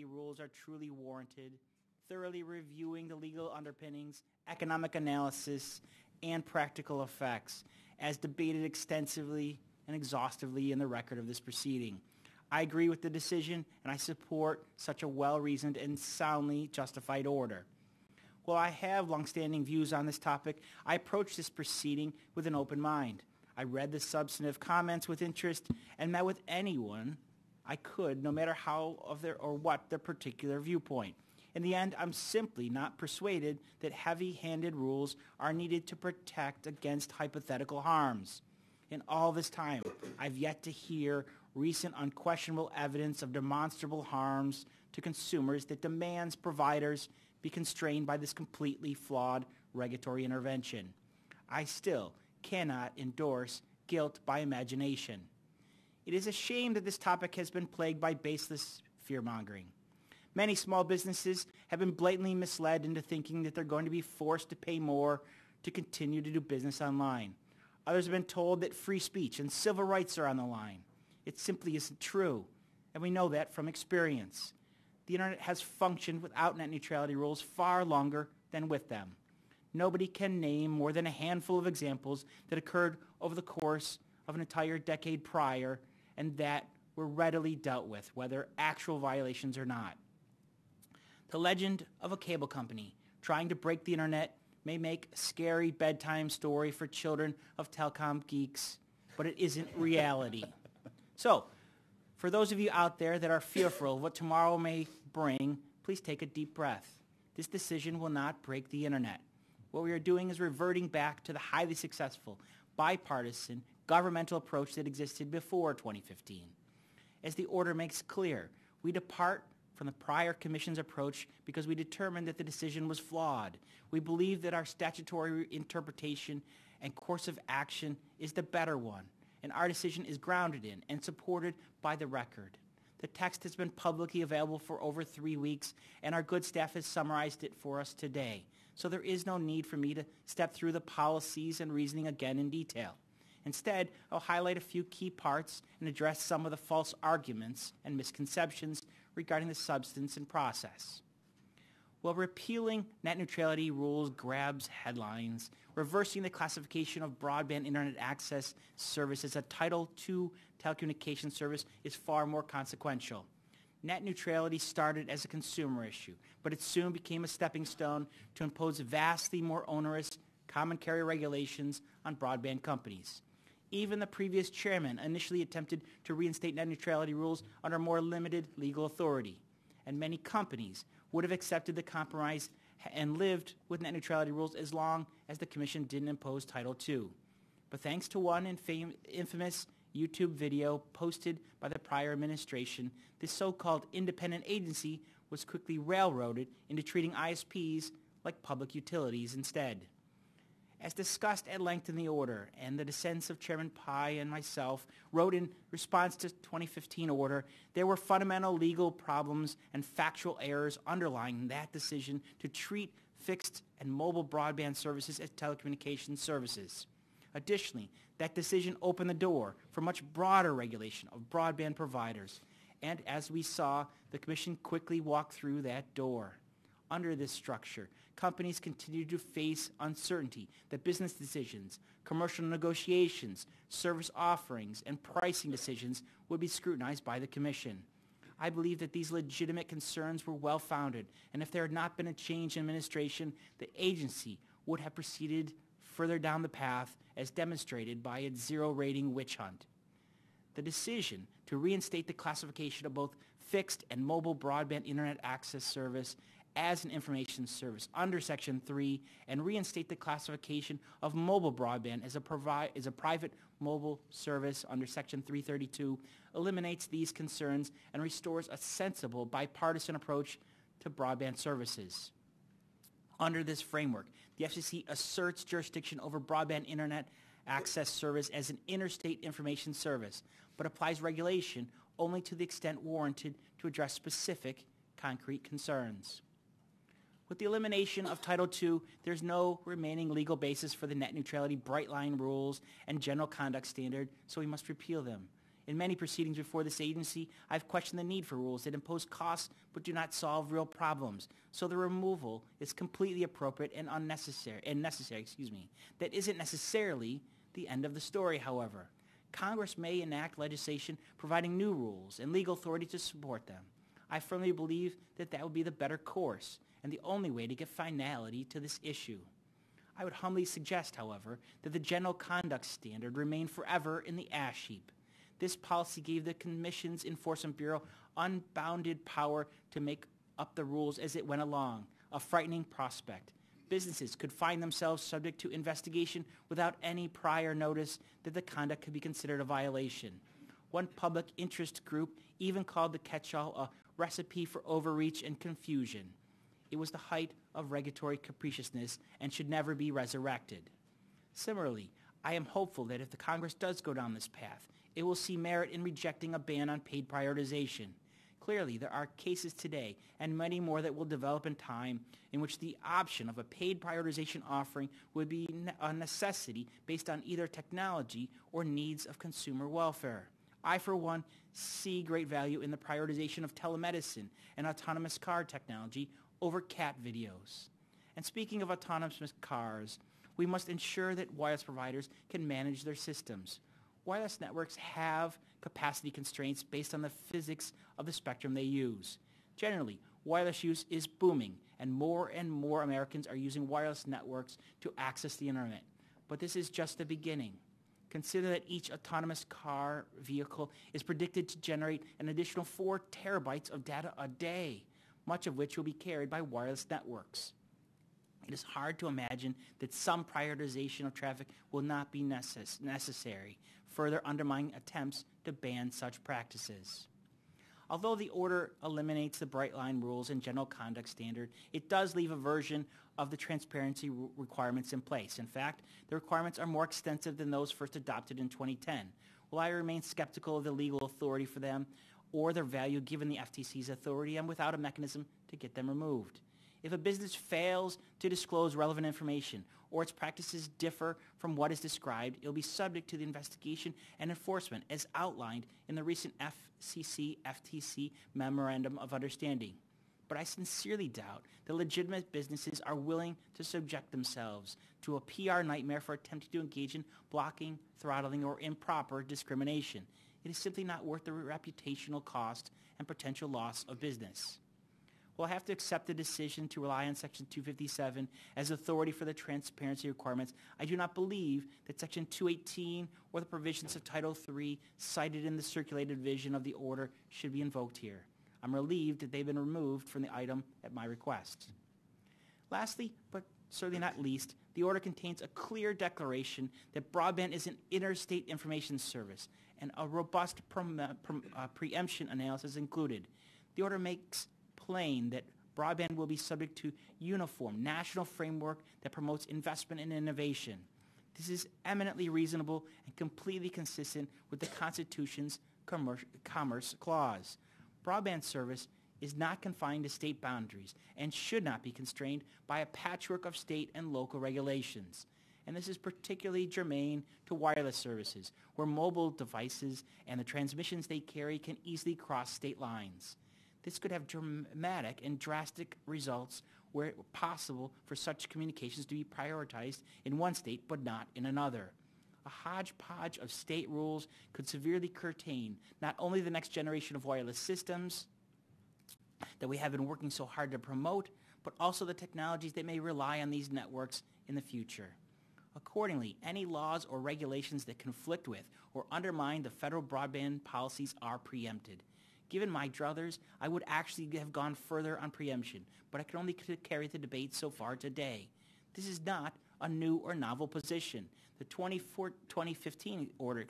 rules are truly warranted, thoroughly reviewing the legal underpinnings, economic analysis, and practical effects, as debated extensively and exhaustively in the record of this proceeding. I agree with the decision, and I support such a well-reasoned and soundly justified order. While I have long-standing views on this topic, I approach this proceeding with an open mind. I read the substantive comments with interest and met with anyone I could, no matter how of their or what their particular viewpoint. In the end, I'm simply not persuaded that heavy-handed rules are needed to protect against hypothetical harms. In all this time, I've yet to hear recent unquestionable evidence of demonstrable harms to consumers that demands providers be constrained by this completely flawed regulatory intervention. I still cannot endorse guilt by imagination. It is a shame that this topic has been plagued by baseless fear-mongering. Many small businesses have been blatantly misled into thinking that they're going to be forced to pay more to continue to do business online. Others have been told that free speech and civil rights are on the line. It simply isn't true, and we know that from experience. The internet has functioned without net neutrality rules far longer than with them. Nobody can name more than a handful of examples that occurred over the course of an entire decade prior and that were readily dealt with, whether actual violations or not. The legend of a cable company trying to break the internet may make a scary bedtime story for children of telecom geeks, but it isn't reality. So, for those of you out there that are fearful of what tomorrow may bring, please take a deep breath. This decision will not break the internet. What we are doing is reverting back to the highly successful, bipartisan, governmental approach that existed before 2015. As the order makes clear, we depart from the prior Commission's approach because we determined that the decision was flawed. We believe that our statutory interpretation and course of action is the better one, and our decision is grounded in and supported by the record. The text has been publicly available for over 3 weeks, and our good staff has summarized it for us today. So there is no need for me to step through the policies and reasoning again in detail. Instead, I'll highlight a few key parts and address some of the false arguments and misconceptions regarding the substance and process. While repealing net neutrality rules grabs headlines, reversing the classification of broadband internet access service as a Title II telecommunications service is far more consequential. Net neutrality started as a consumer issue, but it soon became a stepping stone to impose vastly more onerous common carrier regulations on broadband companies. Even the previous chairman initially attempted to reinstate net neutrality rules under more limited legal authority, and many companies would have accepted the compromise and lived with net neutrality rules as long as the Commission didn't impose Title II. But thanks to one infamous YouTube video posted by the prior administration, this so-called independent agency was quickly railroaded into treating ISPs like public utilities instead. As discussed at length in the order, and the dissents of Chairman Pai and myself wrote in response to 2015 order, there were fundamental legal problems and factual errors underlying that decision to treat fixed and mobile broadband services as telecommunications services. Additionally, that decision opened the door for much broader regulation of broadband providers, and as we saw, the Commission quickly walked through that door. Under this structure, companies continue to face uncertainty that business decisions, commercial negotiations, service offerings, and pricing decisions would be scrutinized by the Commission. I believe that these legitimate concerns were well-founded, and if there had not been a change in administration, the agency would have proceeded further down the path as demonstrated by its zero-rating witch hunt. The decision to reinstate the classification of both fixed and mobile broadband internet access service as an information service under Section 3 and reinstate the classification of mobile broadband as a private mobile service under Section 332 eliminates these concerns and restores a sensible bipartisan approach to broadband services. Under this framework, the FCC asserts jurisdiction over broadband internet access service as an interstate information service, but applies regulation only to the extent warranted to address specific concrete concerns. With the elimination of Title II, there's no remaining legal basis for the net neutrality bright line rules and general conduct standard, so we must repeal them. In many proceedings before this agency, I've questioned the need for rules that impose costs but do not solve real problems. So the removal is completely appropriate and necessary. That isn't necessarily the end of the story, however. Congress may enact legislation providing new rules and legal authority to support them. I firmly believe that that would be the better course and the only way to get finality to this issue. I would humbly suggest, however, that the General Conduct Standard remain forever in the ash heap. This policy gave the Commission's Enforcement Bureau unbounded power to make up the rules as it went along, a frightening prospect. Businesses could find themselves subject to investigation without any prior notice that the conduct could be considered a violation. One public interest group even called the catch-all a recipe for overreach and confusion. It was the height of regulatory capriciousness and should never be resurrected. Similarly, I am hopeful that if the Congress does go down this path, it will see merit in rejecting a ban on paid prioritization. Clearly, there are cases today, and many more that will develop in time, in which the option of a paid prioritization offering would be a necessity based on either technology or needs of consumer welfare. I, for one, see great value in the prioritization of telemedicine and autonomous car technology over cat videos. And speaking of autonomous cars, we must ensure that wireless providers can manage their systems. Wireless networks have capacity constraints based on the physics of the spectrum they use. Generally, wireless use is booming, and more Americans are using wireless networks to access the internet. But this is just the beginning. Consider that each autonomous car vehicle is predicted to generate an additional 4 terabytes of data a day, much of which will be carried by wireless networks. It is hard to imagine that some prioritization of traffic will not be necessary, further undermining attempts to ban such practices. Although the order eliminates the bright line rules and general conduct standard, it does leave a version of the transparency requirements in place. In fact, the requirements are more extensive than those first adopted in 2010. While I remain skeptical of the legal authority for them or their value given the FTC's authority, and without a mechanism to get them removed. If a business fails to disclose relevant information or its practices differ from what is described, it will be subject to the investigation and enforcement as outlined in the recent FCC-FTC Memorandum of Understanding. But I sincerely doubt that legitimate businesses are willing to subject themselves to a PR nightmare for attempting to engage in blocking, throttling, or improper discrimination. It is simply not worth the reputational cost and potential loss of business. Will I have to accept the decision to rely on Section 257 as authority for the transparency requirements? I do not believe that Section 218 or the provisions of Title III cited in the circulated version of the order should be invoked here. I'm relieved that they've been removed from the item at my request. Lastly, but certainly not least, the order contains a clear declaration that broadband is an interstate information service, and a robust preemption analysis included. The order makes plain that broadband will be subject to uniform national framework that promotes investment and innovation. This is eminently reasonable and completely consistent with the Constitution's Commerce Clause. Broadband service is not confined to state boundaries and should not be constrained by a patchwork of state and local regulations. And this is particularly germane to wireless services, where mobile devices and the transmissions they carry can easily cross state lines. This could have dramatic and drastic results where it was possible for such communications to be prioritized in one state but not in another. A hodgepodge of state rules could severely curtail not only the next generation of wireless systems that we have been working so hard to promote, but also the technologies that may rely on these networks in the future. Accordingly, any laws or regulations that conflict with or undermine the federal broadband policies are preempted. Given my druthers, I would actually have gone further on preemption, but I can only carry the debate so far today. This is not a new or novel position. The 2015 order,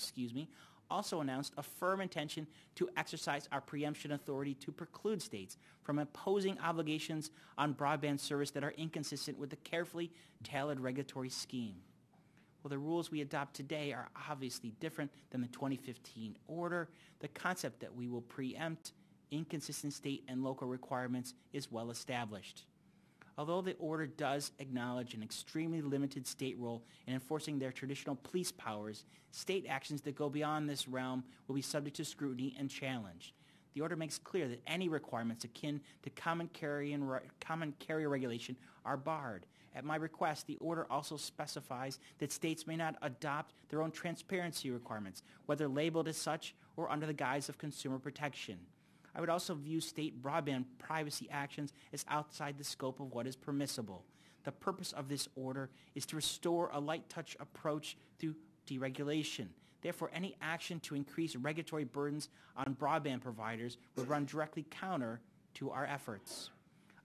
also announced a firm intention to exercise our preemption authority to preclude states from imposing obligations on broadband service that are inconsistent with the carefully tailored regulatory scheme. While the rules we adopt today are obviously different than the 2015 order, the concept that we will preempt inconsistent state and local requirements is well established. Although the order does acknowledge an extremely limited state role in enforcing their traditional police powers, state actions that go beyond this realm will be subject to scrutiny and challenge. The order makes clear that any requirements akin to common carrier regulation are barred. At my request, the order also specifies that states may not adopt their own transparency requirements, whether labeled as such or under the guise of consumer protection. I would also view state broadband privacy actions as outside the scope of what is permissible. The purpose of this order is to restore a light touch approach to deregulation. Therefore, any action to increase regulatory burdens on broadband providers would run directly counter to our efforts.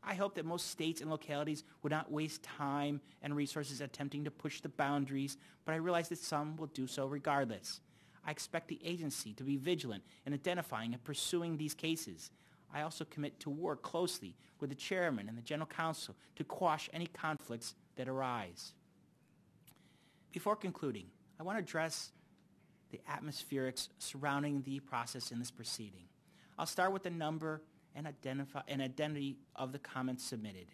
I hope that most states and localities would not waste time and resources attempting to push the boundaries, but I realize that some will do so regardless. I expect the agency to be vigilant in identifying and pursuing these cases. I also commit to work closely with the chairman and the general counsel to quash any conflicts that arise. Before concluding, I want to address the atmospherics surrounding the process in this proceeding. I'll start with the number and identity of the comments submitted.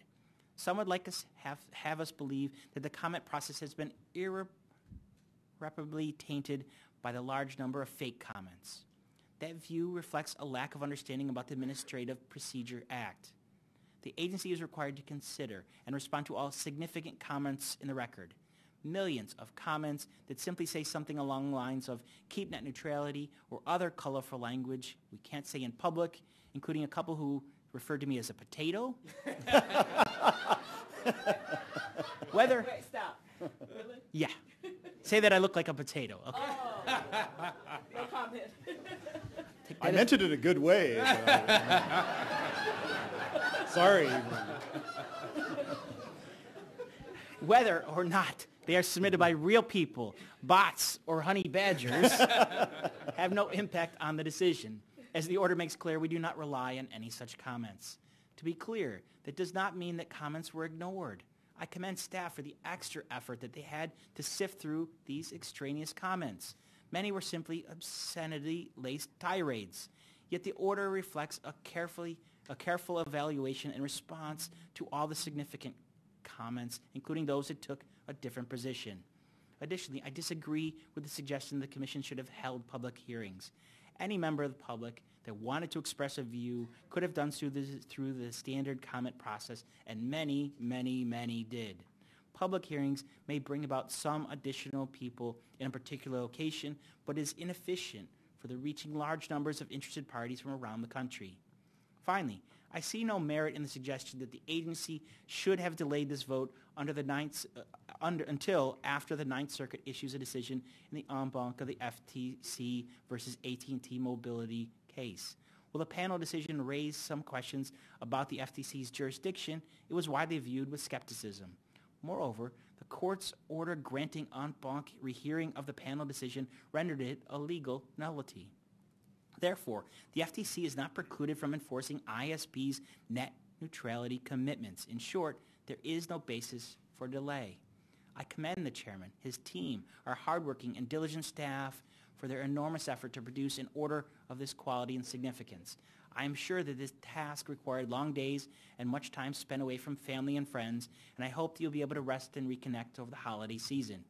Some would like us have us believe that the comment process has been irreparably tainted by the large number of fake comments. That view reflects a lack of understanding about the Administrative Procedure Act. The agency is required to consider and respond to all significant comments in the record. Millions of comments that simply say something along the lines of keep net neutrality or other colorful language we can't say in public, including a couple who referred to me as a potato. Whether... Wait, stop. Really? Yeah. Say that I look like a potato. Okay. Oh. No comment. I meant it in a good way. Sorry. Whether or not they are submitted by real people, bots, or honey badgers have no impact on the decision. As the order makes clear, we do not rely on any such comments. To be clear, that does not mean that comments were ignored. I commend staff for the extra effort that they had to sift through these extraneous comments. Many were simply obscenity-laced tirades. Yet the order reflects a careful evaluation and response to all the significant comments, including those that took a different position. Additionally, I disagree with the suggestion the Commission should have held public hearings. Any member of the public that wanted to express a view could have done through the standard comment process, and many, many, many did. Public hearings may bring about some additional people in a particular location, but is inefficient for the reaching large numbers of interested parties from around the country. Finally, I see no merit in the suggestion that the agency should have delayed this vote until after the Ninth Circuit issues a decision in the en banc of the FTC versus AT&T Mobility case. While the panel decision raised some questions about the FTC's jurisdiction, it was widely viewed with skepticism. Moreover, the court's order granting en banc rehearing of the panel decision rendered it a legal nullity. Therefore, the FTC is not precluded from enforcing ISP's net neutrality commitments. In short, there is no basis for delay. I commend the chairman, his team, our hardworking and diligent staff for their enormous effort to produce an order of this quality and significance. I am sure that this task required long days and much time spent away from family and friends, and I hope that you'll be able to rest and reconnect over the holiday season.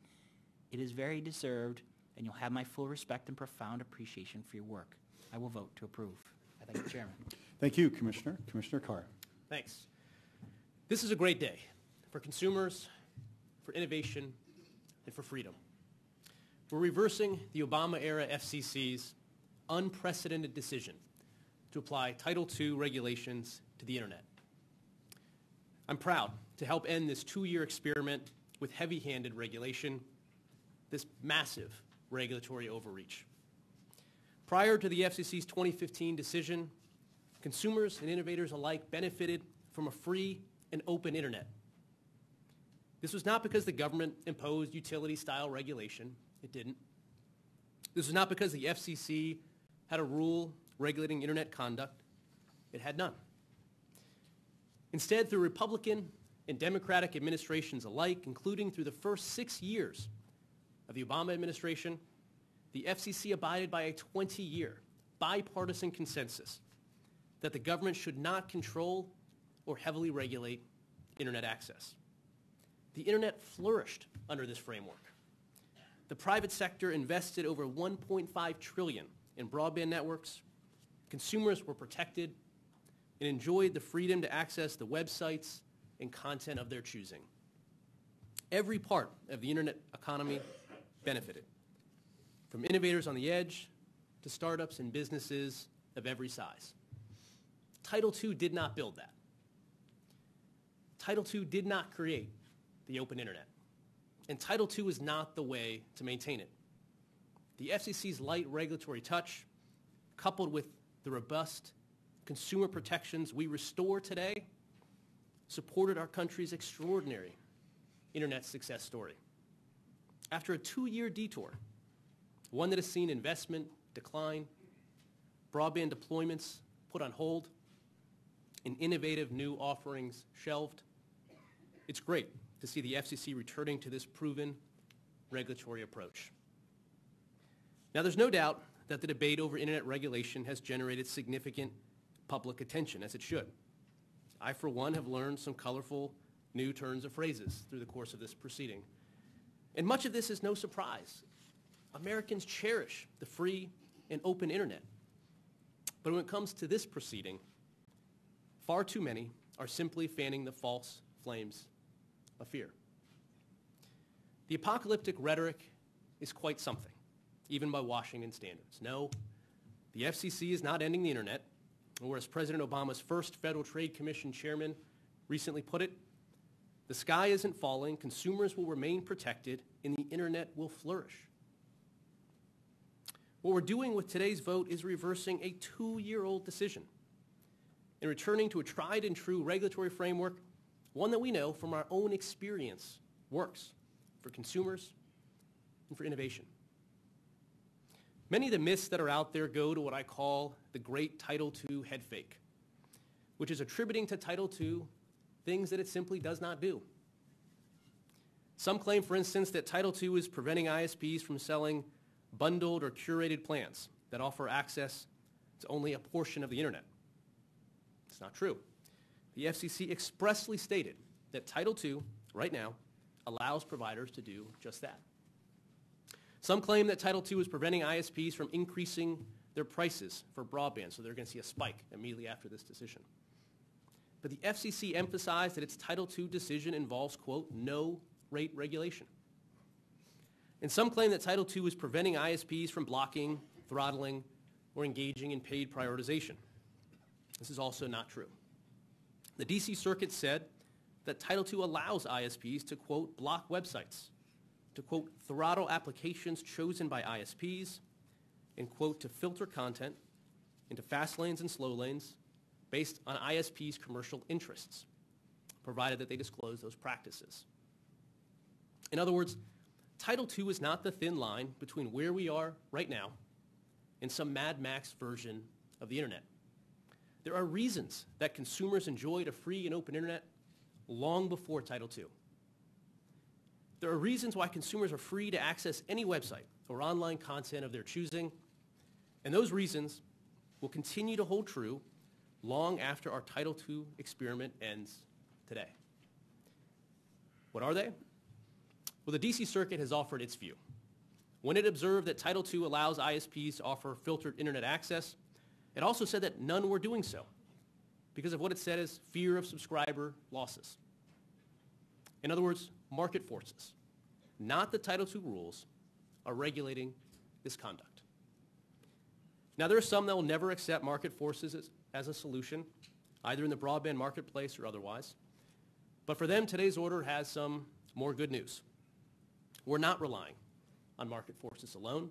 It is very deserved, and you'll have my full respect and profound appreciation for your work. I will vote to approve. I thank the chairman. Thank you, Commissioner. Commissioner Carr. Thanks. This is a great day for consumers, for innovation, and for freedom. We're reversing the Obama-era FCC's unprecedented decision to apply Title II regulations to the Internet. I'm proud to help end this 2-year experiment with heavy-handed regulation, this massive regulatory overreach. Prior to the FCC's 2015 decision, consumers and innovators alike benefited from a free and open Internet. This was not because the government imposed utility-style regulation. It didn't. This was not because the FCC had a rule regulating Internet conduct. It had none. Instead, through Republican and Democratic administrations alike, including through the first 6 years of the Obama administration, the FCC abided by a 20-year bipartisan consensus that the government should not control or heavily regulate internet access. The internet flourished under this framework. The private sector invested over $1.5 trillion in broadband networks. Consumers were protected and enjoyed the freedom to access the websites and content of their choosing. Every part of the internet economy benefited, from innovators on the edge to startups and businesses of every size. Title II did not build that. Title II did not create the open internet. And Title II is not the way to maintain it. The FCC's light regulatory touch, coupled with the robust consumer protections we restore today, supported our country's extraordinary internet success story. After a 2-year detour, one that has seen investment decline, broadband deployments put on hold, and innovative new offerings shelved, it's great to see the FCC returning to this proven regulatory approach. Now, there's no doubt that the debate over internet regulation has generated significant public attention, as it should. I, for one, have learned some colorful new turns of phrases through the course of this proceeding. And much of this is no surprise. Americans cherish the free and open internet. But when it comes to this proceeding, far too many are simply fanning the false flames of fear. The apocalyptic rhetoric is quite something, even by Washington standards. No, the FCC is not ending the internet, or as President Obama's first Federal Trade Commission chairman recently put it, the sky isn't falling, consumers will remain protected, and the internet will flourish. What we're doing with today's vote is reversing a 2-year-old decision and returning to a tried and true regulatory framework, one that we know from our own experience works for consumers and for innovation. Many of the myths that are out there go to what I call the great Title II head fake, which is attributing to Title II things that it simply does not do. Some claim, for instance, that Title II is preventing ISPs from selling bundled or curated plans that offer access to only a portion of the internet. It's not true. The FCC expressly stated that Title II, right now, allows providers to do just that. Some claim that Title II is preventing ISPs from increasing their prices for broadband, so they're going to see a spike immediately after this decision. But the FCC emphasized that its Title II decision involves, quote, no rate regulation. And some claim that Title II is preventing ISPs from blocking, throttling, or engaging in paid prioritization. This is also not true. The D.C. Circuit said that Title II allows ISPs to, quote, block websites, to, quote, throttle applications chosen by ISPs, and, quote, to filter content into fast lanes and slow lanes based on ISPs' commercial interests, provided that they disclose those practices. In other words, Title II is not the thin line between where we are right now and some Mad Max version of the internet. There are reasons that consumers enjoyed a free and open internet long before Title II. There are reasons why consumers are free to access any website or online content of their choosing, and those reasons will continue to hold true long after our Title II experiment ends today. What are they? Well, the D.C. Circuit has offered its view. When it observed that Title II allows ISPs to offer filtered internet access, it also said that none were doing so because of what it said is fear of subscriber losses. In other words, market forces, not the Title II rules, are regulating this conduct. Now, there are some that will never accept market forces as a solution, either in the broadband marketplace or otherwise. But for them, today's order has some more good news. We're not relying on market forces alone.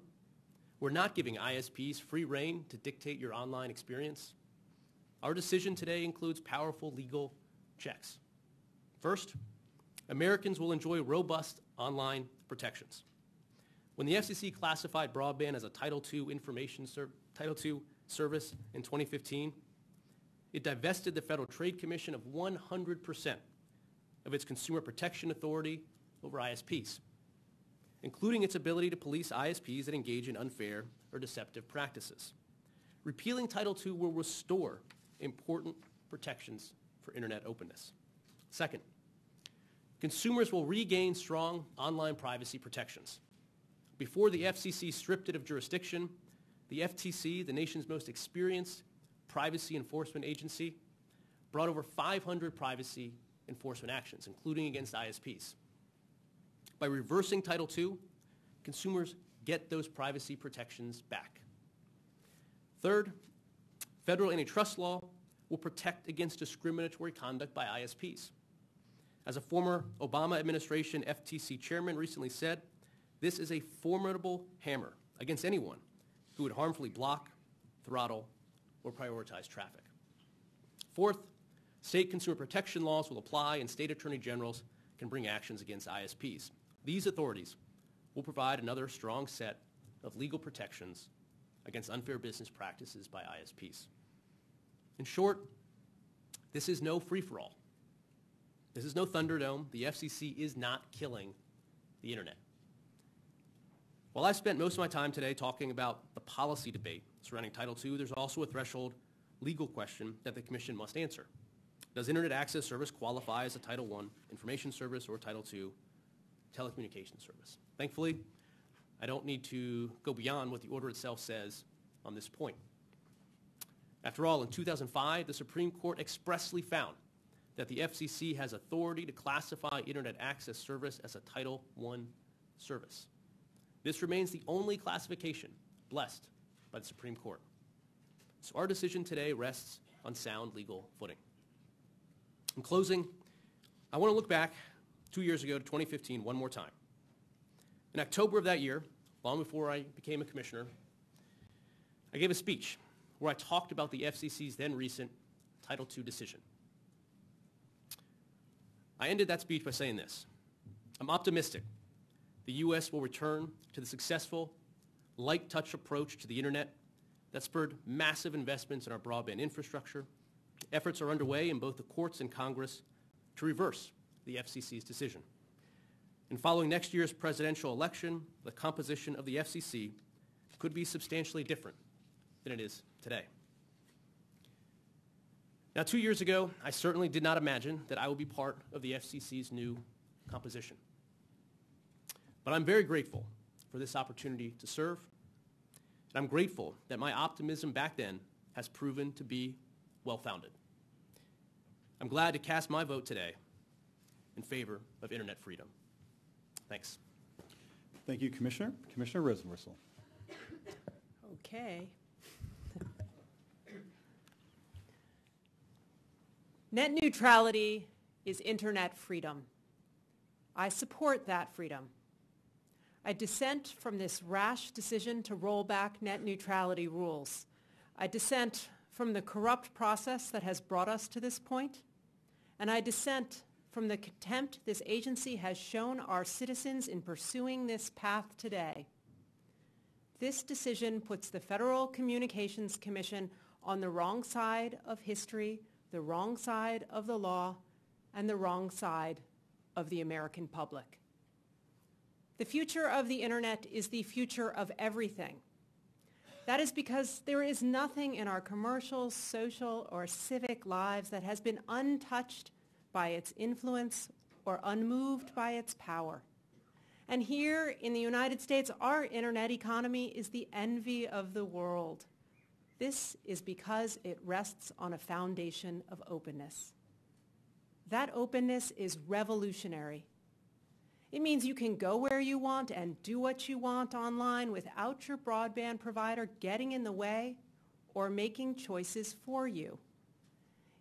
We're not giving ISPs free rein to dictate your online experience. Our decision today includes powerful legal checks. First, Americans will enjoy robust online protections. When the FCC classified broadband as a Title II Title II service in 2015, it divested the Federal Trade Commission of 100% of its consumer protection authority over ISPs, including its ability to police ISPs that engage in unfair or deceptive practices. Repealing Title II will restore important protections for internet openness. Second, consumers will regain strong online privacy protections. Before the FCC stripped it of jurisdiction, the FTC, the nation's most experienced privacy enforcement agency, brought over 500 privacy enforcement actions, including against ISPs. By reversing Title II, consumers get those privacy protections back. Third, federal antitrust law will protect against discriminatory conduct by ISPs. As a former Obama administration FTC chairman recently said, this is a formidable hammer against anyone who would harmfully block, throttle, or prioritize traffic. Fourth, state consumer protection laws will apply and state attorney generals can bring actions against ISPs. These authorities will provide another strong set of legal protections against unfair business practices by ISPs. In short, this is no free-for-all. This is no Thunderdome. The FCC is not killing the internet. While I've spent most of my time today talking about the policy debate surrounding Title II, there's also a threshold legal question that the Commission must answer. Does Internet Access Service qualify as a Title I information service or Title II telecommunications service? Thankfully, I don't need to go beyond what the order itself says on this point. After all, in 2005, the Supreme Court expressly found that the FCC has authority to classify Internet Access Service as a Title I service. This remains the only classification blessed by the Supreme Court. So our decision today rests on sound legal footing. In closing, I want to look back 2 years ago to 2015 one more time. In October of that year, long before I became a commissioner, I gave a speech where I talked about the FCC's then recent Title II decision. I ended that speech by saying this: I'm optimistic the U.S. will return to the successful, light-touch approach to the internet that spurred massive investments in our broadband infrastructure. Efforts are underway in both the courts and Congress to reverse the FCC's decision. And following next year's presidential election, the composition of the FCC could be substantially different than it is today. Now, 2 years ago, I certainly did not imagine that I would be part of the FCC's new composition. But I'm very grateful for this opportunity to serve, and I'm grateful that my optimism back then has proven to be well-founded. I'm glad to cast my vote today in favor of internet freedom. Thanks. Thank you, Commissioner. Commissioner Rosenworcel. Okay. Net neutrality is internet freedom. I support that freedom. I dissent from this rash decision to roll back net neutrality rules. I dissent from the corrupt process that has brought us to this point, and I dissent from the contempt this agency has shown our citizens in pursuing this path today. This decision puts the Federal Communications Commission on the wrong side of history, the wrong side of the law, and the wrong side of the American public. The future of the internet is the future of everything. That is because there is nothing in our commercial, social, or civic lives that has been untouched by its influence or unmoved by its power. And here in the United States, our internet economy is the envy of the world. This is because it rests on a foundation of openness. That openness is revolutionary. It means you can go where you want and do what you want online without your broadband provider getting in the way or making choices for you.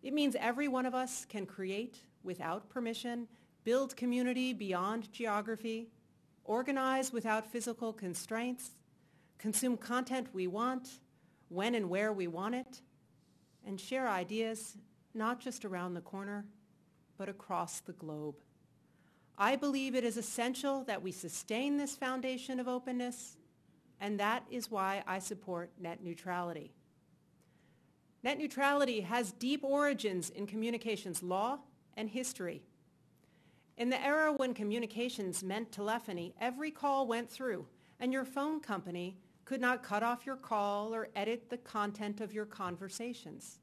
It means every one of us can create without permission, build community beyond geography, organize without physical constraints, consume content we want, when and where we want it, and share ideas not just around the corner, but across the globe. I believe it is essential that we sustain this foundation of openness, and that is why I support net neutrality. Net neutrality has deep origins in communications law and history. In the era when communications meant telephony, every call went through, and your phone company could not cut off your call or edit the content of your conversations.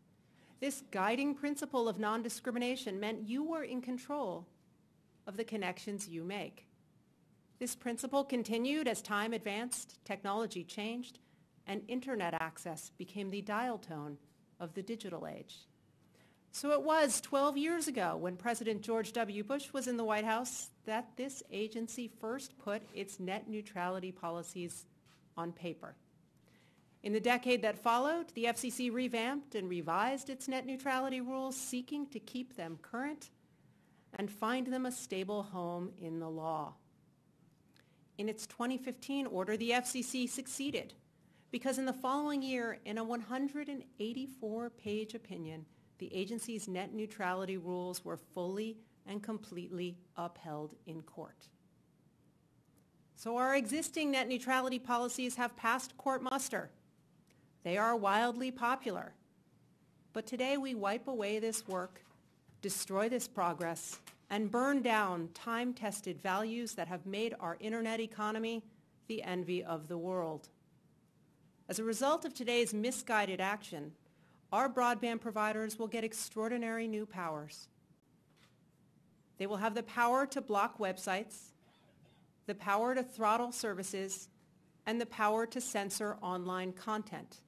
This guiding principle of non-discrimination meant you were in control of the connections you make. This principle continued as time advanced, technology changed, and internet access became the dial tone of the digital age. So it was 12 years ago when President George W. Bush was in the White House that this agency first put its net neutrality policies on paper. In the decade that followed, the FCC revamped and revised its net neutrality rules, seeking to keep them current and find them a stable home in the law. In its 2015 order, the FCC succeeded because in the following year, in a 184-page opinion, the agency's net neutrality rules were fully and completely upheld in court. So our existing net neutrality policies have passed court muster. They are wildly popular. But today we wipe away this work, destroy this progress, and burn down time-tested values that have made our internet economy the envy of the world. As a result of today's misguided action, our broadband providers will get extraordinary new powers. They will have the power to block websites, the power to throttle services, and the power to censor online content.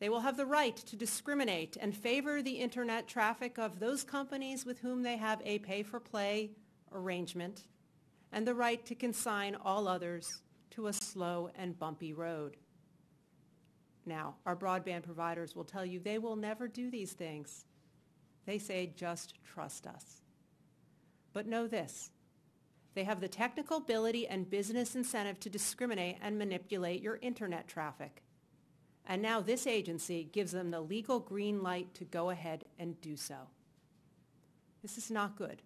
They will have the right to discriminate and favor the internet traffic of those companies with whom they have a pay-for-play arrangement, and the right to consign all others to a slow and bumpy road. Now, our broadband providers will tell you they will never do these things. They say, just trust us. But know this, they have the technical ability and business incentive to discriminate and manipulate your internet traffic. And now this agency gives them the legal green light to go ahead and do so. This is not good.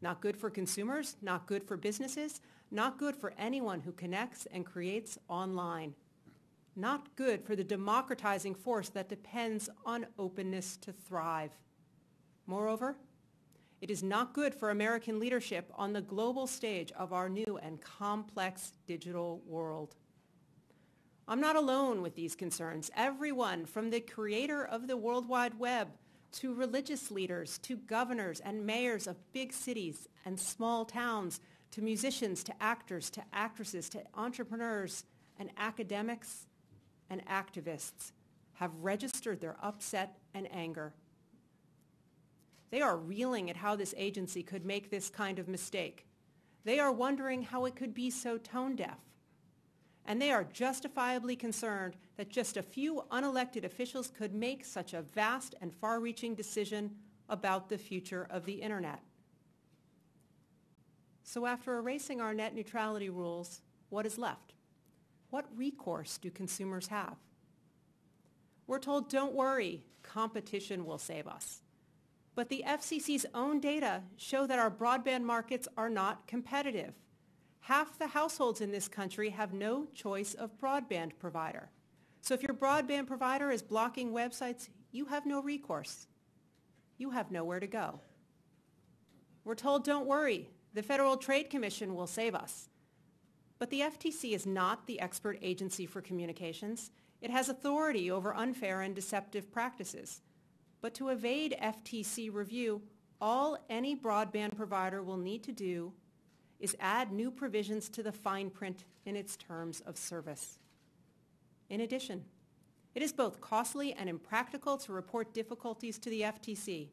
Not good for consumers, not good for businesses, not good for anyone who connects and creates online. Not good for the democratizing force that depends on openness to thrive. Moreover, it is not good for American leadership on the global stage of our new and complex digital world. I'm not alone with these concerns. Everyone from the creator of the World Wide Web to religious leaders, to governors and mayors of big cities and small towns, to musicians, to actors, to actresses, to entrepreneurs and academics and activists have registered their upset and anger. They are reeling at how this agency could make this kind of mistake. They are wondering how it could be so tone-deaf. And they are justifiably concerned that just a few unelected officials could make such a vast and far-reaching decision about the future of the internet. So after erasing our net neutrality rules, what is left? What recourse do consumers have? We're told, don't worry, competition will save us. But the FCC's own data show that our broadband markets are not competitive. Half the households in this country have no choice of broadband provider. So if your broadband provider is blocking websites, you have no recourse. You have nowhere to go. We're told, don't worry, the Federal Trade Commission will save us. But the FTC is not the expert agency for communications. It has authority over unfair and deceptive practices. But to evade FTC review, all any broadband provider will need to do is add new provisions to the fine print in its terms of service. In addition, it is both costly and impractical to report difficulties to the FTC.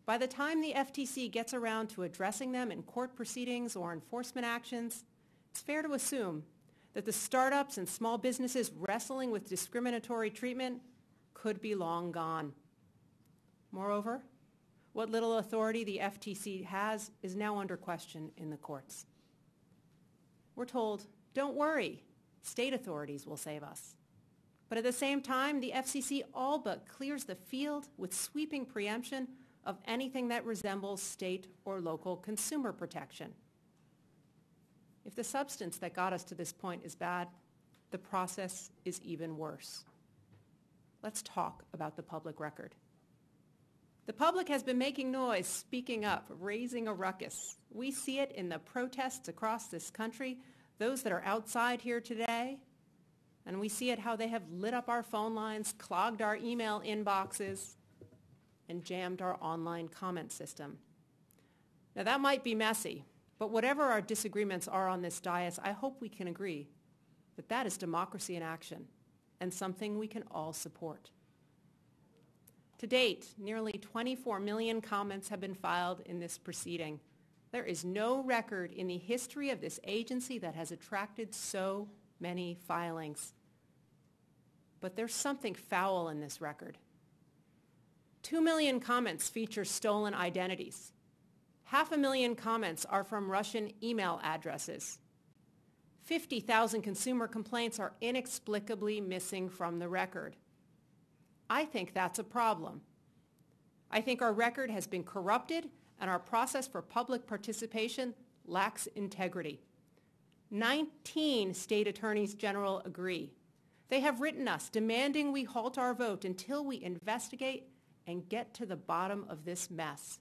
By the time the FTC gets around to addressing them in court proceedings or enforcement actions, it's fair to assume that the startups and small businesses wrestling with discriminatory treatment could be long gone. Moreover, what little authority the FTC has is now under question in the courts. We're told, don't worry, state authorities will save us. But at the same time, the FCC all but clears the field with sweeping preemption of anything that resembles state or local consumer protection. If the substance that got us to this point is bad, the process is even worse. Let's talk about the public record. The public has been making noise, speaking up, raising a ruckus. We see it in the protests across this country, those that are outside here today, And we see it how they have lit up our phone lines, clogged our email inboxes, and jammed our online comment system. Now that might be messy, but whatever our disagreements are on this dais, I hope we can agree that that is democracy in action and something we can all support. To date, nearly 24 million comments have been filed in this proceeding. There is no record in the history of this agency that has attracted so many filings. But there's something foul in this record. 2 million comments feature stolen identities. 500,000 comments are from Russian email addresses. 50,000 consumer complaints are inexplicably missing from the record. I think that's a problem. I think our record has been corrupted and our process for public participation lacks integrity. 19 state attorneys general agree. They have written us demanding we halt our vote until we investigate and get to the bottom of this mess.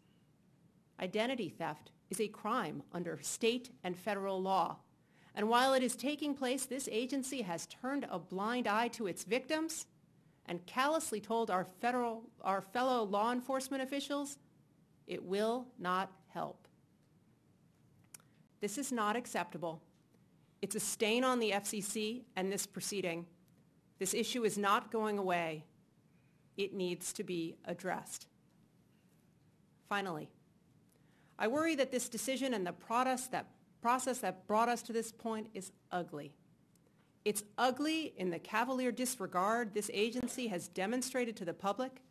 Identity theft is a crime under state and federal law. And while it is taking place, this agency has turned a blind eye to its victims and callously told our fellow law enforcement officials it will not help. This is not acceptable. It's a stain on the FCC and this proceeding. This issue is not going away. It needs to be addressed. Finally, I worry that this decision and the process that brought us to this point is ugly. It's ugly in the cavalier disregard this agency has demonstrated to the public,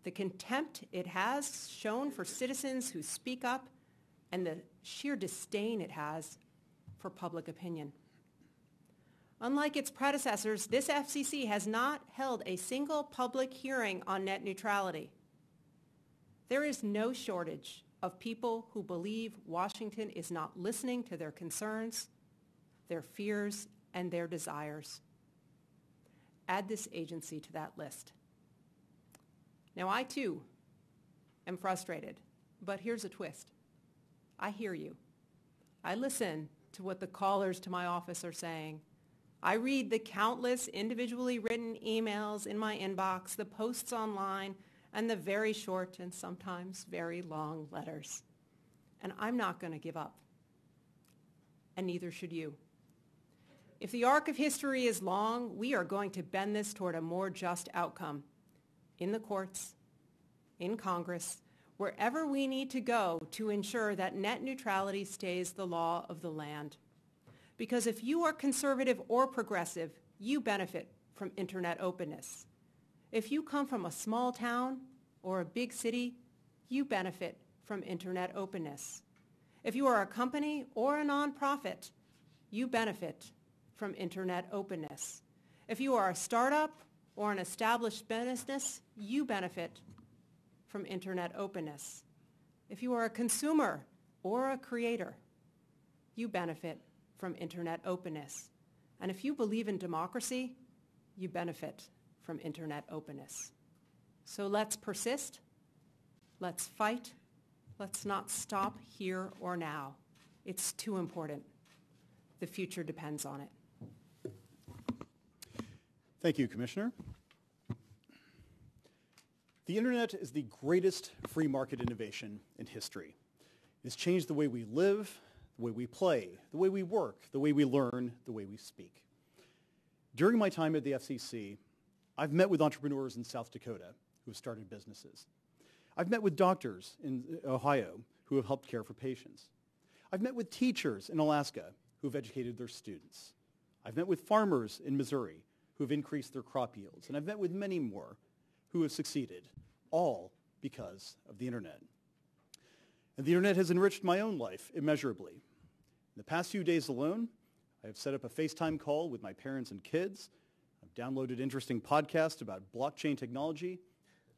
the contempt it has shown for citizens who speak up, and the sheer disdain it has for public opinion. Unlike its predecessors, this FCC has not held a single public hearing on net neutrality. There is no shortage of people who believe Washington is not listening to their concerns, their fears, and their desires. Add this agency to that list. Now, I too am frustrated, but here's a twist. I hear you. I listen to what the callers to my office are saying. I read the countless individually written emails in my inbox, the posts online, and the very short and sometimes very long letters. And I'm not going to give up. And neither should you. If the arc of history is long, we are going to bend this toward a more just outcome. In the courts, in Congress, wherever we need to go to ensure that net neutrality stays the law of the land. Because if you are conservative or progressive, you benefit from internet openness. If you come from a small town or a big city, you benefit from internet openness. If you are a company or a nonprofit, you benefit from internet openness. If you are a startup or an established business, you benefit from internet openness. If you are a consumer or a creator, you benefit from internet openness. And if you believe in democracy, you benefit from internet openness. So let's persist, let's fight, let's not stop here or now. It's too important. The future depends on it. Thank you, Commissioner. The internet is the greatest free market innovation in history. It has changed the way we live, the way we play, the way we work, the way we learn, the way we speak. During my time at the FCC, I've met with entrepreneurs in South Dakota who have started businesses. I've met with doctors in Ohio who have helped care for patients. I've met with teachers in Alaska who have educated their students. I've met with farmers in Missouri who have increased their crop yields. And I've met with many more who have succeeded, all because of the internet. And the internet has enriched my own life immeasurably. In the past few days alone, I have set up a FaceTime call with my parents and kids. I've downloaded interesting podcasts about blockchain technology.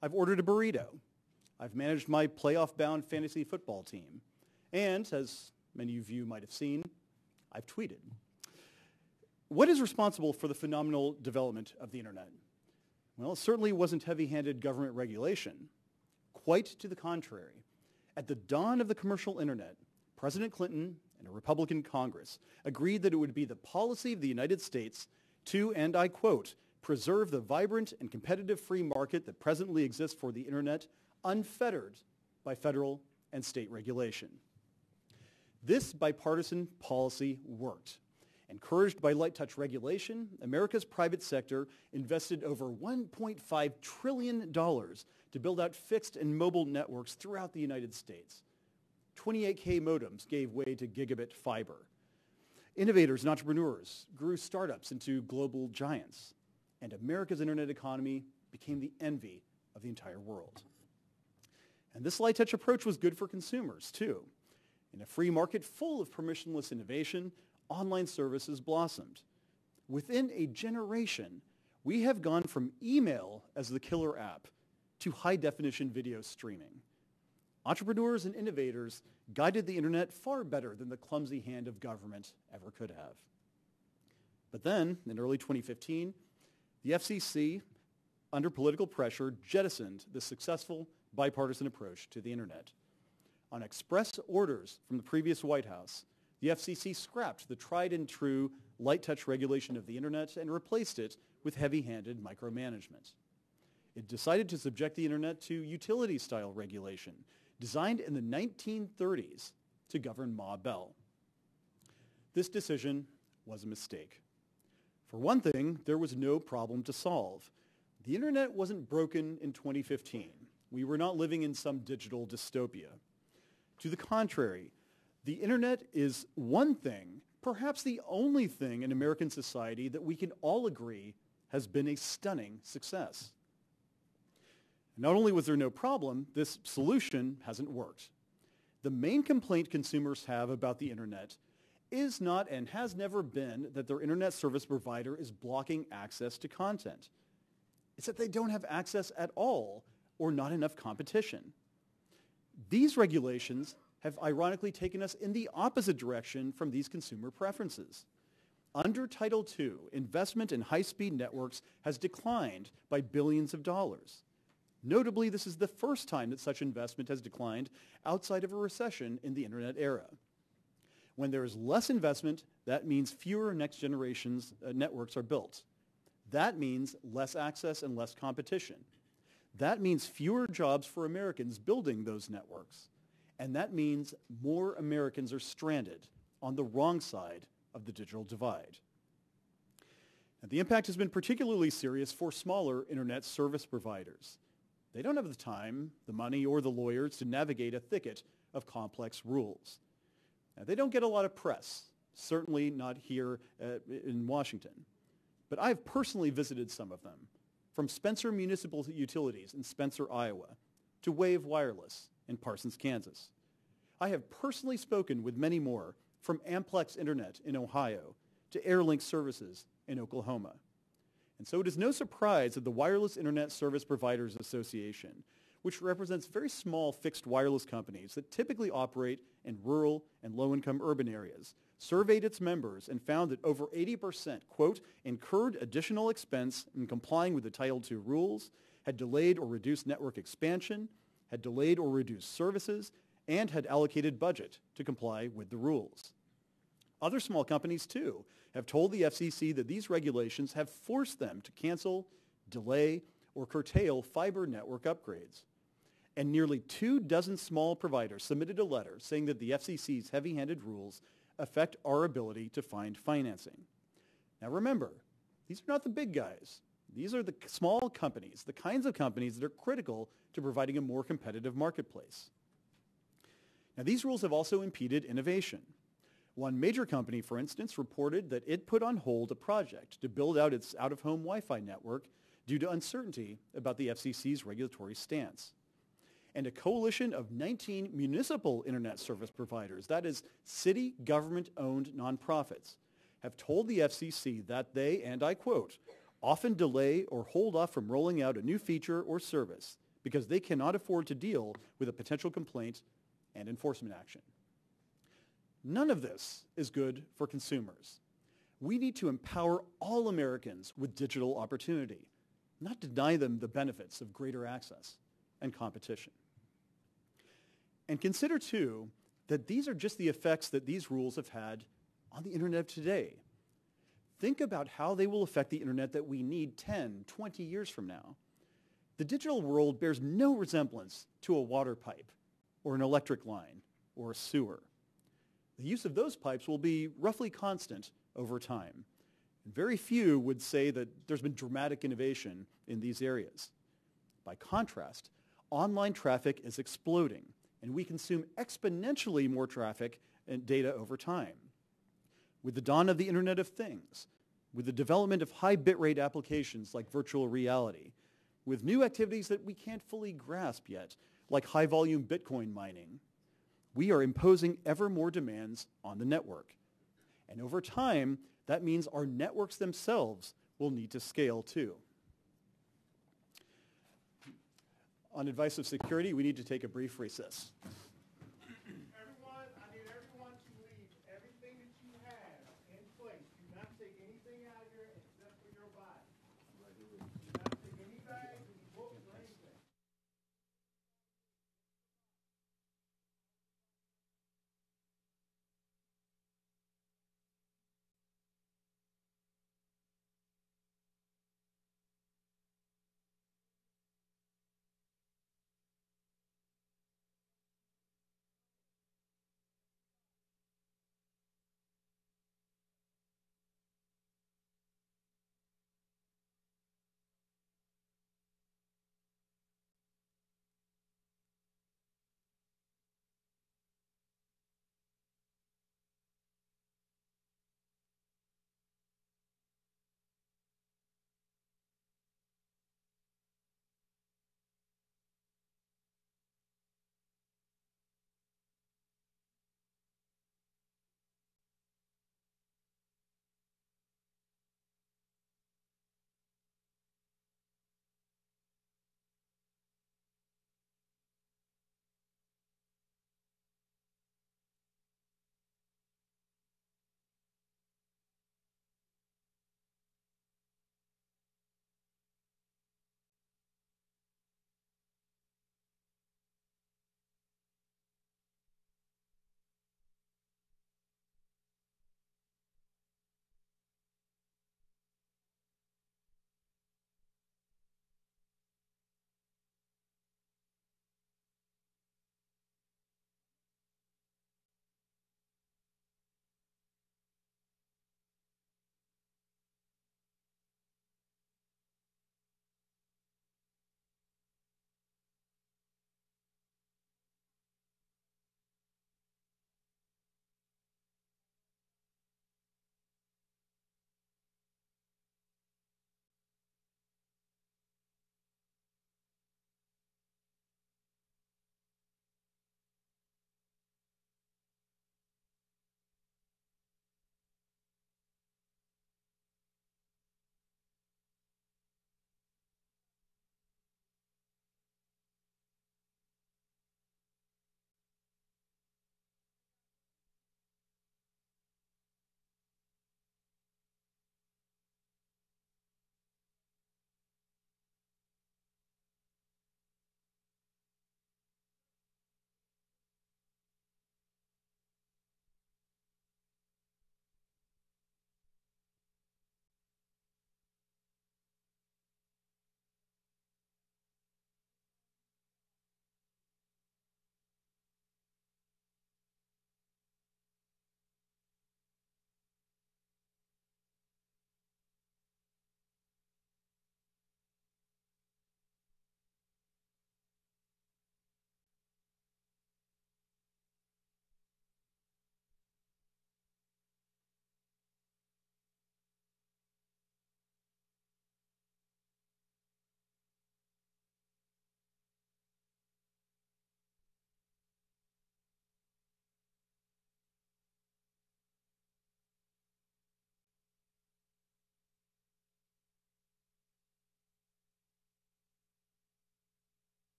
I've ordered a burrito. I've managed my playoff-bound fantasy football team. And, as many of you might have seen, I've tweeted. What is responsible for the phenomenal development of the internet? Well, it certainly wasn't heavy-handed government regulation. Quite to the contrary. At the dawn of the commercial internet, President Clinton and a Republican Congress agreed that it would be the policy of the United States to, and I quote, preserve the vibrant and competitive free market that presently exists for the internet, unfettered by federal and state regulation. This bipartisan policy worked. Encouraged by light touch regulation, America's private sector invested over $1.5 trillion to build out fixed and mobile networks throughout the United States. 28K modems gave way to gigabit fiber. Innovators and entrepreneurs grew startups into global giants, and America's internet economy became the envy of the entire world. And this light touch approach was good for consumers, too. In a free market full of permissionless innovation, online services blossomed. Within a generation, we have gone from email as the killer app to high-definition video streaming. Entrepreneurs and innovators guided the internet far better than the clumsy hand of government ever could have. But then, in early 2015, the FCC, under political pressure, jettisoned the successful bipartisan approach to the internet. On express orders from the previous White House, the FCC scrapped the tried and true light touch regulation of the internet and replaced it with heavy-handed micromanagement. It decided to subject the internet to utility-style regulation, designed in the 1930s to govern Ma Bell. This decision was a mistake. For one thing, there was no problem to solve. The internet wasn't broken in 2015. We were not living in some digital dystopia. To the contrary, the internet is one thing, perhaps the only thing in American society that we can all agree has been a stunning success. Not only was there no problem, this solution hasn't worked. The main complaint consumers have about the internet is not and has never been that their internet service provider is blocking access to content. It's that they don't have access at all or not enough competition. These regulations have ironically taken us in the opposite direction from these consumer preferences. Under Title II, investment in high-speed networks has declined by billions of dollars. Notably, this is the first time that such investment has declined outside of a recession in the internet era. When there is less investment, that means fewer next generation's networks are built. That means less access and less competition. That means fewer jobs for Americans building those networks. And that means more Americans are stranded on the wrong side of the digital divide. And the impact has been particularly serious for smaller internet service providers. They don't have the time, the money, or the lawyers to navigate a thicket of complex rules. Now, they don't get a lot of press, certainly not here in Washington. But I've personally visited some of them, from Spencer Municipal Utilities in Spencer, Iowa, to Wave Wireless in Parsons, Kansas. I have personally spoken with many more, from Amplex Internet in Ohio to Airlink Services in Oklahoma. And so it is no surprise that the Wireless Internet Service Providers Association, which represents very small fixed wireless companies that typically operate in rural and low-income urban areas, surveyed its members and found that over 80%, quote, incurred additional expense in complying with the Title II rules, had delayed or reduced network expansion, had delayed or reduced services, and had allocated budget to comply with the rules. Other small companies, too, have told the FCC that these regulations have forced them to cancel, delay, or curtail fiber network upgrades. And nearly 24 small providers submitted a letter saying that the FCC's heavy-handed rules affect our ability to find financing. Now remember, these are not the big guys. These are the small companies, the kinds of companies that are critical to providing a more competitive marketplace. Now these rules have also impeded innovation. One major company, for instance, reported that it put on hold a project to build out its out-of-home Wi-Fi network due to uncertainty about the FCC's regulatory stance. And a coalition of 19 municipal internet service providers, that is, city government-owned nonprofits, have told the FCC that they, and I quote, often delay or hold off from rolling out a new feature or service because they cannot afford to deal with a potential complaint and enforcement action. None of this is good for consumers. We need to empower all Americans with digital opportunity, not deny them the benefits of greater access and competition. And consider, too, that these are just the effects that these rules have had on the internet of today. think about how they will affect the internet that we need 10, 20 years from now. The digital world bears no resemblance to a water pipe or an electric line or a sewer. The use of those pipes will be roughly constant over time. Very few would say that there's been dramatic innovation in these areas. By contrast, online traffic is exploding, and we consume exponentially more traffic and data over time. With the dawn of the Internet of Things, with the development of high bitrate applications like virtual reality, with new activities that we can't fully grasp yet, like high-volume Bitcoin mining, we are imposing ever more demands on the network. And over time, that means our networks themselves will need to scale too. On advice of security, we need to take a brief recess. Everyone, I need everyone to leave everything that you have in place. Do not take anything out of here except for your body. Do not take any bags, any books, or anything.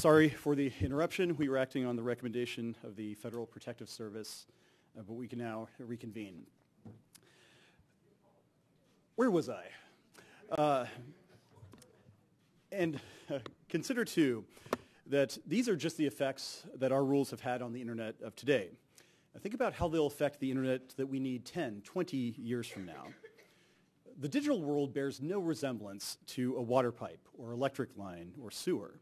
Sorry for the interruption. We were acting on the recommendation of the Federal Protective Service, but we can now reconvene. Where was I? Consider, too, that these are just the effects that our rules have had on the internet of today. Now, think about how they'll affect the internet that we need 10, 20 years from now. The digital world bears no resemblance to a water pipe or electric line or sewer.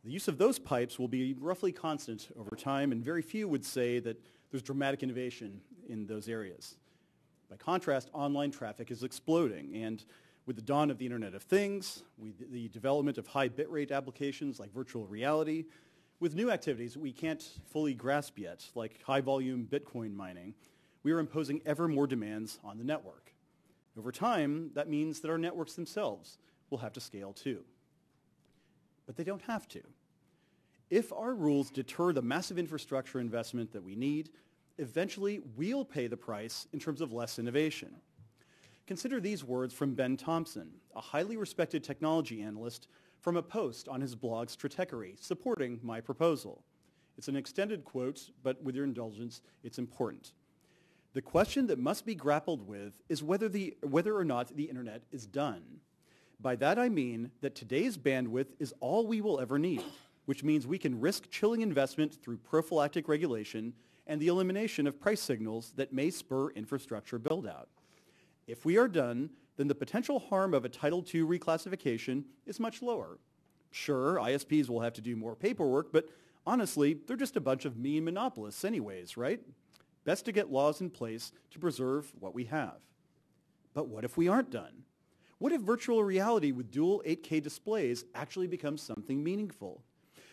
The use of those pipes will be roughly constant over time, and very few would say that there's dramatic innovation in those areas. By contrast, online traffic is exploding, and with the dawn of the Internet of Things, with the development of high bitrate applications like virtual reality, with new activities we can't fully grasp yet, like high-volume Bitcoin mining, we are imposing ever more demands on the network. Over time, that means that our networks themselves will have to scale too. But they don't have to. If our rules deter the massive infrastructure investment that we need, eventually we'll pay the price in terms of less innovation. Consider these words from Ben Thompson, a highly respected technology analyst, from a post on his blog Stratechery supporting my proposal. It's an extended quote, but with your indulgence, it's important. The question that must be grappled with is whether or not the internet is done. By that I mean that today's bandwidth is all we will ever need, which means we can risk chilling investment through prophylactic regulation and the elimination of price signals that may spur infrastructure build-out. If we are done, then the potential harm of a Title II reclassification is much lower. Sure, ISPs will have to do more paperwork, but honestly, they're just a bunch of mean monopolists anyways, right? Best to get laws in place to preserve what we have. But what if we aren't done? What if virtual reality with dual 8K displays actually becomes something meaningful?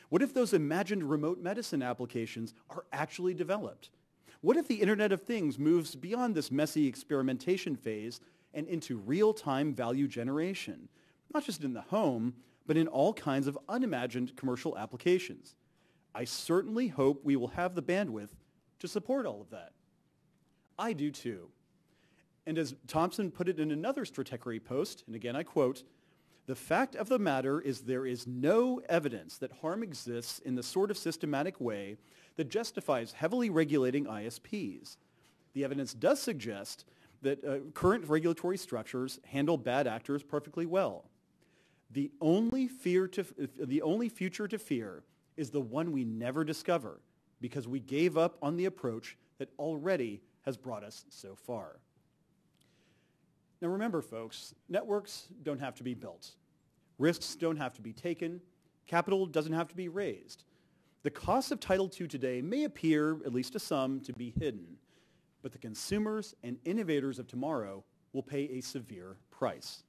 What if those imagined remote medicine applications are actually developed? What if the Internet of Things moves beyond this messy experimentation phase and into real-time value generation, not just in the home, but in all kinds of unimagined commercial applications? I certainly hope we will have the bandwidth to support all of that. I do too. And as Thompson put it in another Stratechery post, and again I quote, "The fact of the matter is there is no evidence that harm exists in the sort of systematic way that justifies heavily regulating ISPs. The evidence does suggest that current regulatory structures handle bad actors perfectly well. The only future to fear is the one we never discover, because we gave up on the approach that already has brought us so far." Now remember, folks, networks don't have to be built. Risks don't have to be taken. Capital doesn't have to be raised. The costs of Title II today may appear, at least to some, to be hidden, but the consumers and innovators of tomorrow will pay a severe price.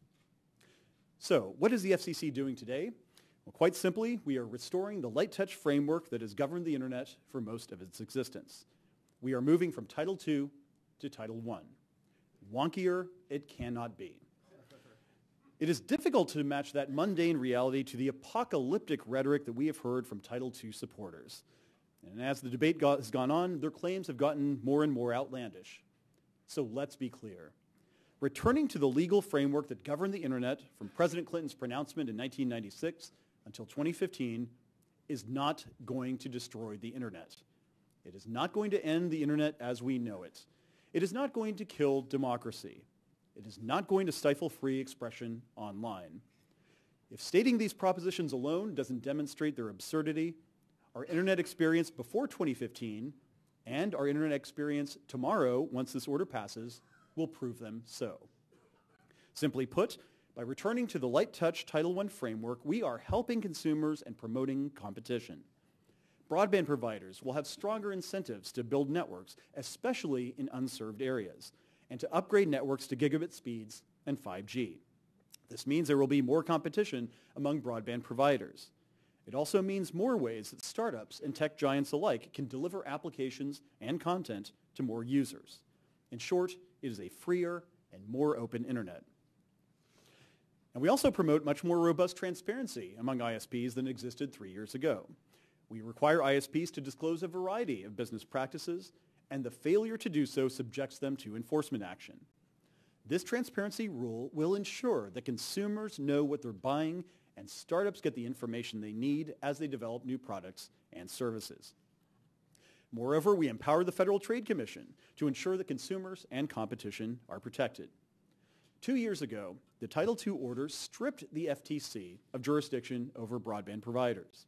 So, what is the FCC doing today? Well, quite simply, we are restoring the light touch framework that has governed the internet for most of its existence. We are moving from Title II to Title I. Wonkier it cannot be. It is difficult to match that mundane reality to the apocalyptic rhetoric that we have heard from Title II supporters. And as the debate has gone on, their claims have gotten more and more outlandish. So let's be clear. Returning to the legal framework that governed the internet from President Clinton's pronouncement in 1996 until 2015 is not going to destroy the internet. It is not going to end the internet as we know it. It is not going to kill democracy. It is not going to stifle free expression online. If stating these propositions alone doesn't demonstrate their absurdity, our internet experience before 2015 and our internet experience tomorrow, once this order passes, will prove them so. Simply put, by returning to the light touch Title I framework, we are helping consumers and promoting competition. Broadband providers will have stronger incentives to build networks, especially in unserved areas, and to upgrade networks to gigabit speeds and 5G. This means there will be more competition among broadband providers. It also means more ways that startups and tech giants alike can deliver applications and content to more users. In short, it is a freer and more open internet. And we also promote much more robust transparency among ISPs than existed 3 years ago. We require ISPs to disclose a variety of business practices, and the failure to do so subjects them to enforcement action. This transparency rule will ensure that consumers know what they're buying and startups get the information they need as they develop new products and services. Moreover, we empower the Federal Trade Commission to ensure that consumers and competition are protected. 2 years ago, the Title II order stripped the FTC of jurisdiction over broadband providers.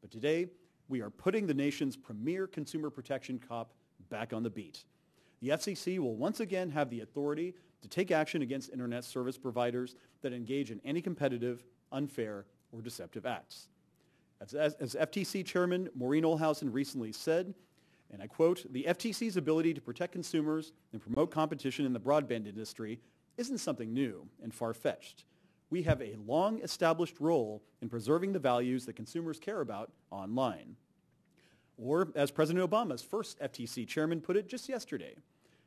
But today, we are putting the nation's premier consumer protection cop back on the beat. The FCC will once again have the authority to take action against internet service providers that engage in anti-competitive, unfair, or deceptive acts. As FTC Chairman Maureen Olhausen recently said, and I quote, "The FTC's ability to protect consumers and promote competition in the broadband industry isn't something new and far-fetched. We have a long-established role in preserving the values that consumers care about online." Or, as President Obama's first FTC chairman put it just yesterday,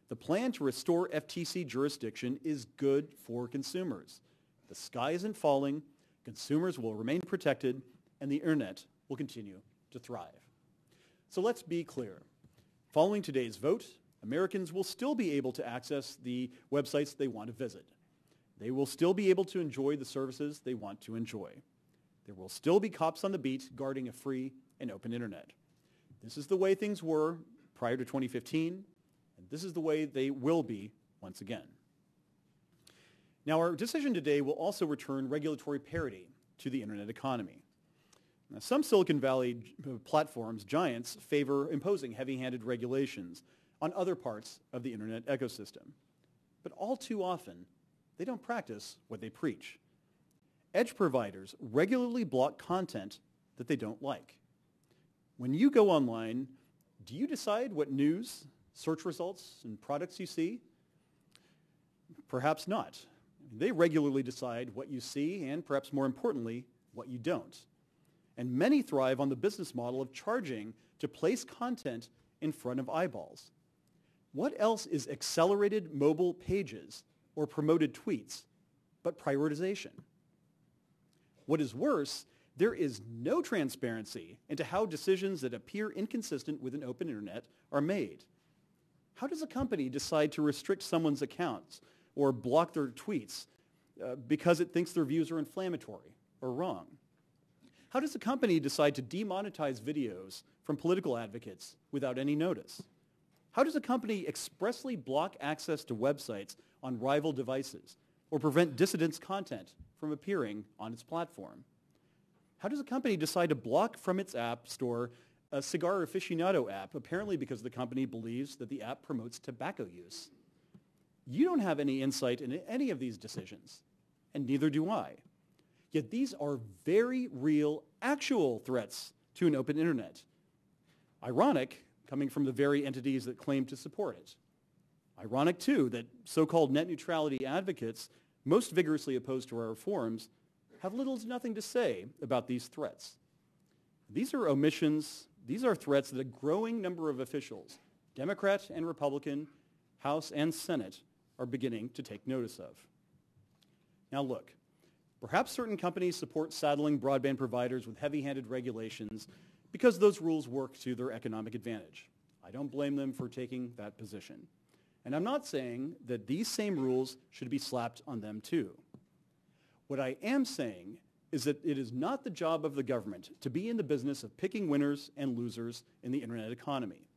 "The plan to restore FTC jurisdiction is good for consumers. The sky isn't falling, consumers will remain protected, and the internet will continue to thrive." So let's be clear. Following today's vote, Americans will still be able to access the websites they want to visit. They will still be able to enjoy the services they want to enjoy. There will still be cops on the beat guarding a free and open internet. This is the way things were prior to 2015, and this is the way they will be once again. Now, our decision today will also return regulatory parity to the internet economy. Now, some Silicon Valley platforms, giants, favor imposing heavy-handed regulations on other parts of the internet ecosystem. But all too often, they don't practice what they preach. Edge providers regularly block content that they don't like. When you go online, do you decide what news, search results, and products you see? Perhaps not. They regularly decide what you see and, perhaps more importantly, what you don't. And many thrive on the business model of charging to place content in front of eyeballs. What else is accelerated mobile pages or promoted tweets but prioritization? What is worse, there is no transparency into how decisions that appear inconsistent with an open internet are made. How does a company decide to restrict someone's accounts or block their tweets because it thinks their views are inflammatory or wrong? How does a company decide to demonetize videos from political advocates without any notice? How does a company expressly block access to websites on rival devices or prevent dissidents' content from appearing on its platform? How does a company decide to block from its app store a cigar aficionado app, apparently because the company believes that the app promotes tobacco use? You don't have any insight into any of these decisions, and neither do I. Yet these are very real, actual threats to an open internet. Ironic, coming from the very entities that claim to support it. Ironic, too, that so-called net neutrality advocates, most vigorously opposed to our reforms, have little to nothing to say about these threats. These are omissions, these are threats that a growing number of officials, Democrat and Republican, House and Senate, are beginning to take notice of. Now look, perhaps certain companies support saddling broadband providers with heavy-handed regulations because those rules work to their economic advantage. I don't blame them for taking that position. And I'm not saying that these same rules should be slapped on them too. What I am saying is that it is not the job of the government to be in the business of picking winners and losers in the internet economy.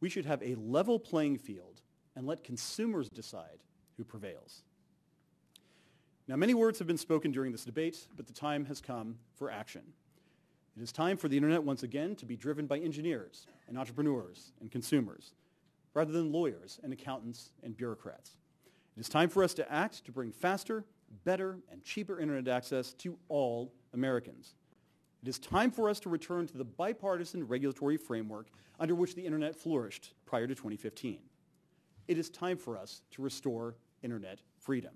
We should have a level playing field and let consumers decide who prevails. Now, many words have been spoken during this debate, but the time has come for action. It is time for the internet once again to be driven by engineers and entrepreneurs and consumers, rather than lawyers and accountants and bureaucrats. It is time for us to act to bring faster, better, and cheaper internet access to all Americans. It is time for us to return to the bipartisan regulatory framework under which the internet flourished prior to 2015. It is time for us to restore internet freedom.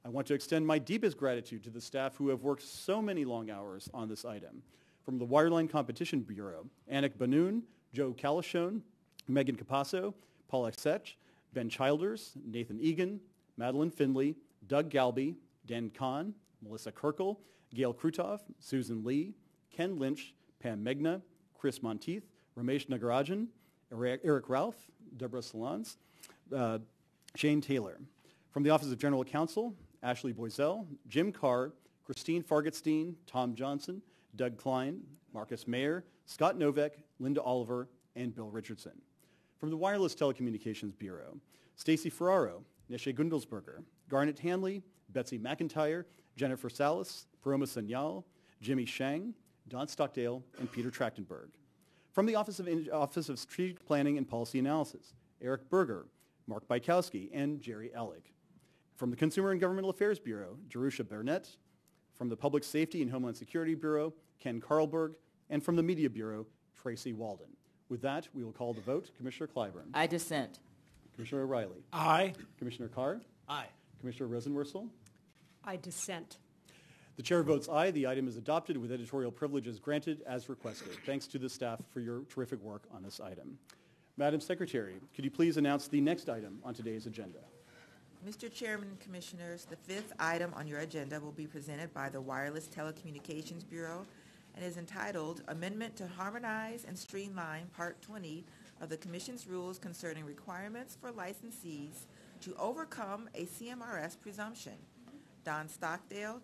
I want to extend my deepest gratitude to the staff who have worked so many long hours on this item. From the Wireline Competition Bureau, Anik Banoun, Joe Calishone, Megan Capasso, Paul Exech, Ben Childers, Nathan Egan, Madeline Finley, Doug Galby, Dan Kahn, Melissa Kirkle, Gail Krutov, Susan Lee, Ken Lynch, Pam Megna, Chris Monteith, Ramesh Nagarajan, Eric Ralph, Deborah Salons, Shane Taylor. From the Office of General Counsel, Ashley Boisel, Jim Carr, Christine Fargetstein, Tom Johnson, Doug Klein, Marcus Mayer, Scott Novak, Linda Oliver, and Bill Richardson. From the Wireless Telecommunications Bureau, Stacy Ferraro, Nisha Gundelsberger, Garnet Hanley, Betsy McIntyre, Jennifer Salas, Paroma Sanyal, Jimmy Shang, Don Stockdale, and Peter Trachtenberg. From the Office of Strategic Planning and Policy Analysis, Eric Berger, Mark Bykowski, and Jerry Ellick. From the Consumer and Governmental Affairs Bureau, Jerusha Burnett. From the Public Safety and Homeland Security Bureau, Ken Carlberg. And from the Media Bureau, Tracy Walden. With that, we will call the vote. Commissioner Clyburn. I dissent. Commissioner O'Reilly. Aye. Commissioner Carr. Aye. Commissioner Rosenworcel. I dissent. The chair votes aye. The item is adopted with editorial privileges granted as requested. Thanks to the staff for your terrific work on this item. Madam Secretary, could you please announce the next item on today's agenda? Mr. Chairman and Commissioners, the fifth item on your agenda will be presented by the Wireless Telecommunications Bureau and is entitled Amendment to Harmonize and Streamline Part 20 of the Commission's Rules Concerning Requirements for Licensees to Overcome a CMRS Presumption. Don Stockdale,